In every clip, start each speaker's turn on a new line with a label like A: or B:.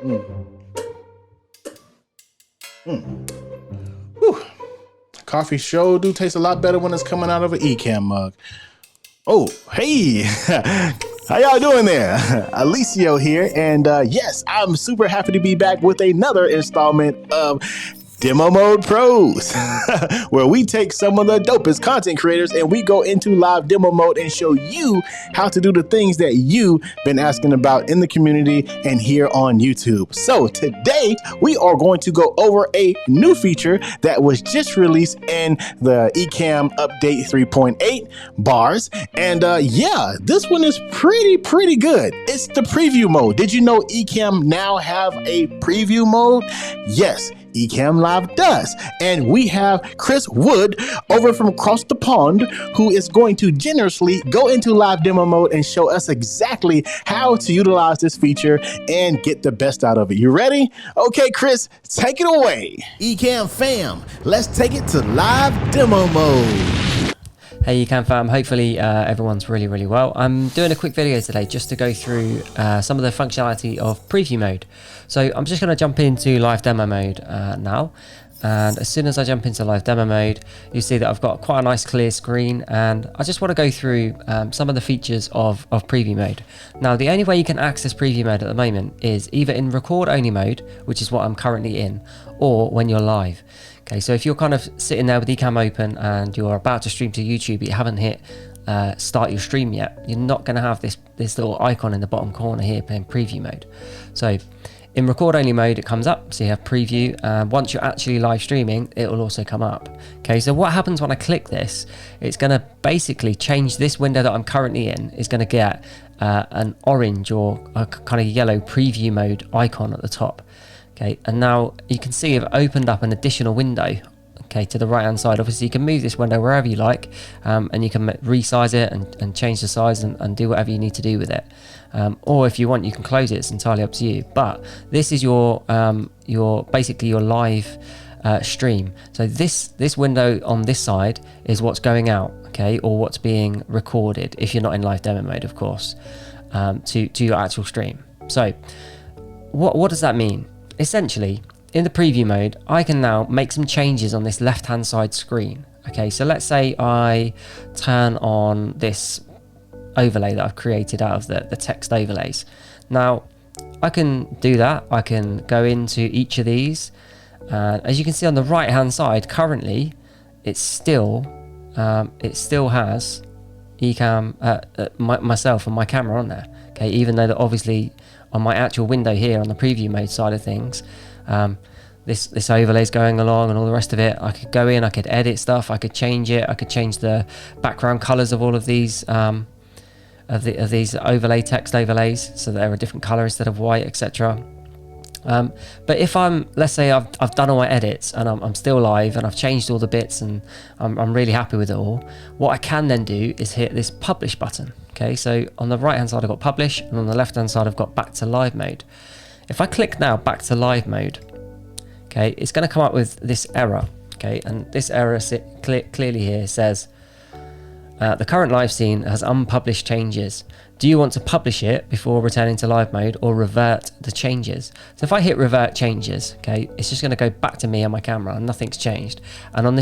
A: Whew. Coffee sure do taste a lot better when it's coming out of an Ecamm mug. Oh, hey, how y'all doing there? Alicio here, and yes, I'm super happy to be back with another installment of Demo Mode Pros, where we take some of the dopest content creators and we go into live demo mode and show you how to do the things that you've been asking about in the community and here on YouTube. So today we are going to go over a new feature that was just released in the Ecamm Update 3.8 bars. And yeah, this one is pretty good. It's the preview mode. Did you know Ecamm now have a preview mode? Yes, Ecamm Live does. And we have Chris Wood over from across the pond who is going to generously go into live demo mode and show us exactly how to utilize this feature and get the best out of it. You ready? Okay, Chris, take it away. Ecamm fam, let's take it to live demo mode.
B: Hey Ecamm fam, hopefully everyone's really well. I'm doing a quick video today just to go through some of the functionality of preview mode. So I'm just going to jump into live demo mode now, and as soon as I jump into live demo mode, you see that I've got quite a nice clear screen, and I just want to go through some of the features of preview mode. Now the only way you can access preview mode at the moment is either in record only mode, which is what I'm currently in, or when you're live. Okay, so if you're kind of sitting there with Ecamm open and you're about to stream to YouTube, but you haven't hit start your stream yet, you're not going to have this little icon in the bottom corner here in preview mode. So in record only mode, it comes up, so you have preview, and once you're actually live streaming, it will also come up. Okay, so what happens when I click this, it's going to basically change this window that I'm currently in, is going to get an orange or a kind of yellow preview mode icon at the top. Okay, and now you can see I've opened up an additional window, okay, to the right hand side. Obviously you can move this window wherever you like, and you can resize it and change the size and do whatever you need to do with it, or if you want you can close it. It's entirely up to you, but this is your basically your live stream. So this window on this side is what's going out, okay, or what's being recorded if you're not in live demo mode, of course, to your actual stream. So what does that mean? Essentially, in the preview mode, I can now make some changes on this left hand side screen. Okay, so let's say I turn on this overlay that I've created out of the text overlays. Now I can do that. I can go into each of these, as you can see on the right hand side currently it still has Ecamm, myself and my camera on there. Okay, even though that obviously on my actual window here on the preview mode side of things, this overlay is going along and all the rest of it. I could go in, I could edit stuff, I could change it, I could change the background colors of all of these these overlay text overlays so that they're a different color instead of white, etc. But if let's say I've done all my edits and I'm still live and I've changed all the bits and I'm really happy with it all, what I can then do is hit this publish button. Okay, so on the right hand side I've got publish, and on the left hand side I've got back to live mode. If I click now back to live mode, okay, it's going to come up with this error. Okay, and this error clearly here says the current live scene has unpublished changes. Do you want to publish it before returning to live mode or revert the changes? So if I hit revert changes, okay, it's just going to go back to me and my camera and nothing's changed. And on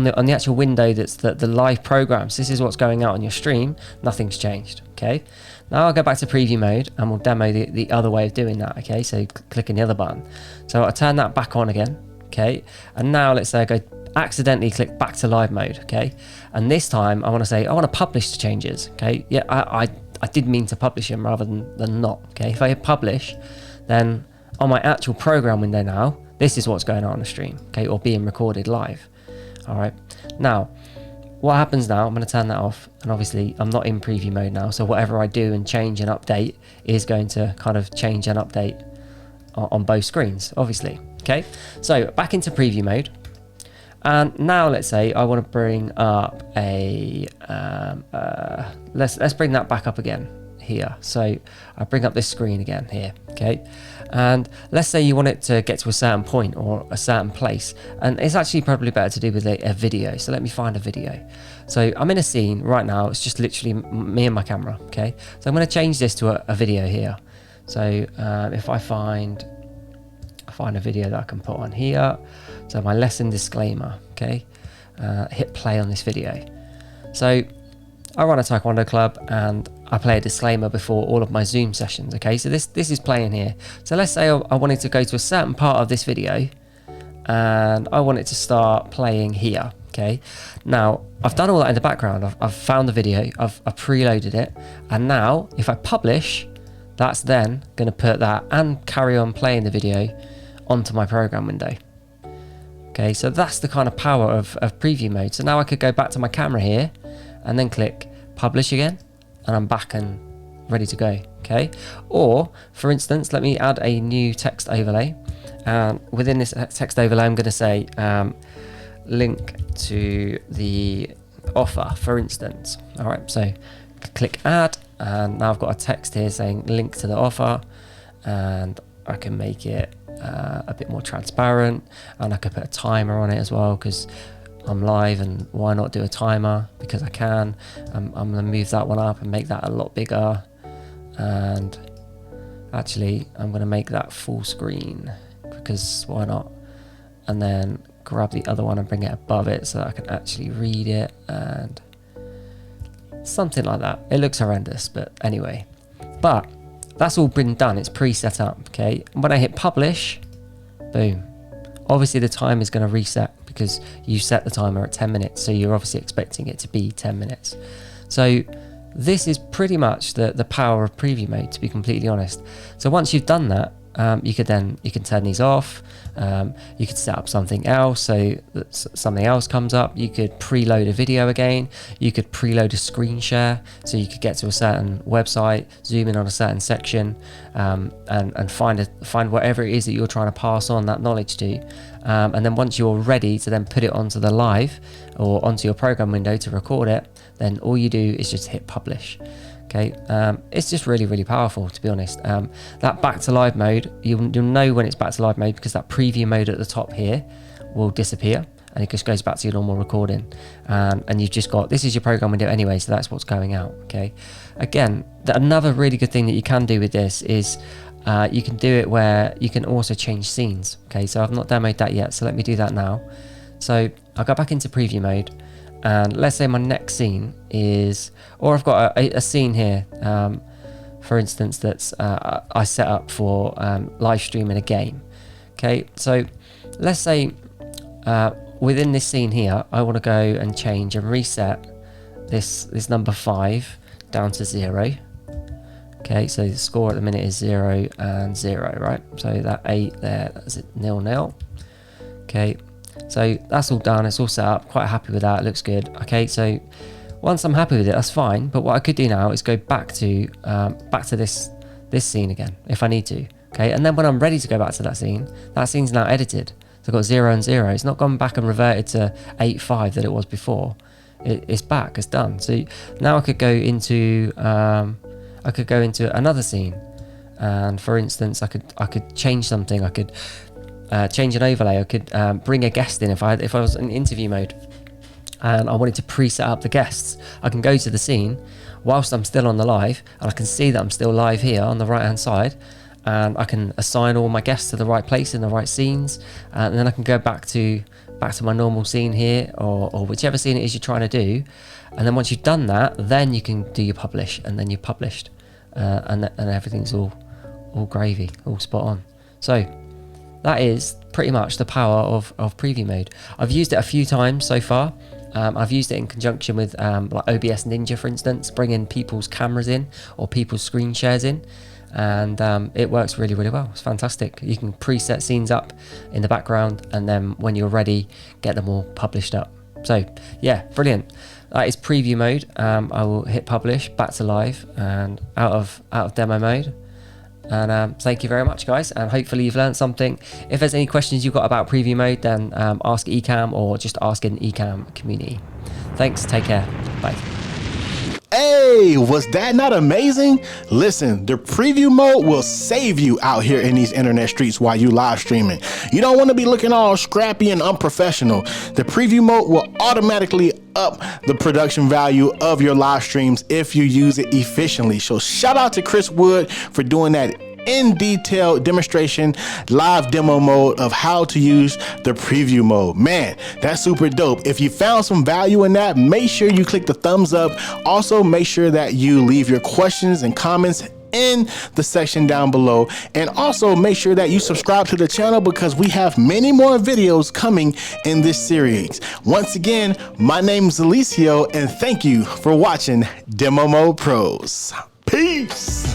B: the actual window that's the live programs, this is what's going out on your stream, nothing's changed. Okay, now I'll go back to preview mode and we'll demo the other way of doing that. Okay, so clicking the other button. So I'll turn that back on again. Okay, and now let's say I go accidentally click back to live mode. Okay, and this time I want to say I want to publish the changes. Okay, yeah, I did mean to publish them rather than not. Okay, if I hit publish, then on my actual program window now, this is what's going on the stream, okay, or being recorded live. All right, now what happens now, I'm going to turn that off, and obviously I'm not in preview mode now, so whatever I do and change and update is going to kind of change and update on both screens, obviously. Okay, so back into preview mode. And now let's say I want to bring up a let's bring that back up again here. So I bring up this screen again here, okay, and let's say you want it to get to a certain point or a certain place, and it's actually probably better to do with a video. So let me find a video. So I'm in a scene right now, it's just literally me and my camera. Okay, so I'm going to change this to a video here. So if I find find a video that I can put on here. So my lesson disclaimer, okay? Hit play on this video. So I run a Taekwondo club and I play a disclaimer before all of my Zoom sessions, okay? So this is playing here. So let's say I wanted to go to a certain part of this video and I want it to start playing here, okay? Now, I've done all that in the background. I've found the video, I've preloaded it, and now if I publish, that's then going to put that and carry on playing the video onto my program window. Okay, so that's the kind of power of preview mode. So now I could go back to my camera here and then click publish again, and I'm back and ready to go, okay? Or, for instance, let me add a new text overlay. And within this text overlay, I'm going to say link to the offer, for instance. All right, so click add, and now I've got a text here saying link to the offer, and I can make it a bit more transparent, and I could put a timer on it as well because I'm live, and why not do a timer? Because I can. I'm going to move that one up and make that a lot bigger, and actually I'm going to make that full screen because why not? And then grab the other one and bring it above it so that I can actually read it, and something like that. It looks horrendous, but anyway. But that's all been done. It's pre-set up, okay? And when I hit publish, boom. Obviously the time is going to reset because you set the timer at 10 minutes. So you're obviously expecting it to be 10 minutes. So this is pretty much the power of preview mode, to be completely honest. So once you've done that, you can turn these off. You could set up something else so that something else comes up. You could preload a video again. You could preload a screen share so you could get to a certain website, zoom in on a certain section, and find whatever it is that you're trying to pass on that knowledge to. And then once you're ready to then put it onto the live or onto your program window to record it, then all you do is just hit publish. Okay, it's just really, really powerful, to be honest. That back to live mode, you'll know when it's back to live mode because that preview mode at the top here will disappear and it just goes back to your normal recording. And you've just got, this is your program window anyway, so that's what's going out, okay? Again, another really good thing that you can do with this is you can do it where you can also change scenes, okay? So I've not demoed that yet, so let me do that now. So I'll go back into preview mode. And let's say my next scene is, or I've got a scene here, for instance, that's I set up for live streaming a game. Okay, so let's say within this scene here, I want to go and change and reset this number 5 down to 0. Okay, so the score at the minute is 0 and 0, right? So that 8 there, that's it, 0-0. Okay. So that's all done, it's all set up, quite happy with that, it looks good. Okay, so once I'm happy with it, that's fine, but what I could do now is go back to this scene again, if I need to. Okay, and then when I'm ready to go back to that scene's now edited. So I've got 0 and 0, it's not gone back and reverted to 8-5 that it was before. It's back, it's done. So now I could go into another scene, and for instance, I could change something, I could change an overlay. I could bring a guest in if I was in interview mode and I wanted to preset up the guests. I can go to the scene whilst I'm still on the live, and I can see that I'm still live here on the right hand side, and I can assign all my guests to the right place in the right scenes, and then I can go back to my normal scene here, or whichever scene it is you're trying to do. And then once you've done that, then you can do your publish, and then you're published, and everything's all gravy, all spot on. So that is pretty much the power of preview mode. I've used it a few times so far. I've used it in conjunction with like OBS Ninja, for instance, bringing people's cameras in or people's screen shares in, and it works really, really well. It's fantastic. You can preset scenes up in the background, and then when you're ready, get them all published up. So yeah, brilliant. That is preview mode. I will hit publish, back to live, and out of demo mode. And thank you very much, guys, and hopefully you've learned something. If there's any questions you've got about preview mode, then ask Ecamm or just ask in Ecamm community. Thanks, take care, bye.
A: Hey, was that not amazing? Listen, the preview mode will save you out here in these internet streets while you live streaming. You don't want to be looking all scrappy and unprofessional. The preview mode will automatically up the production value of your live streams if you use it efficiently. So shout out to Chris Wood for doing that in detail demonstration, live demo mode of how to use the preview mode. Man, that's super dope. If you found some value in that, make sure you click the thumbs up. Also, make sure that you leave your questions and comments in the section down below, and also make sure that you subscribe to the channel because we have many more videos coming in this series. Once again, my name is Alicio, and thank you for watching Demo Mode Pros. Peace.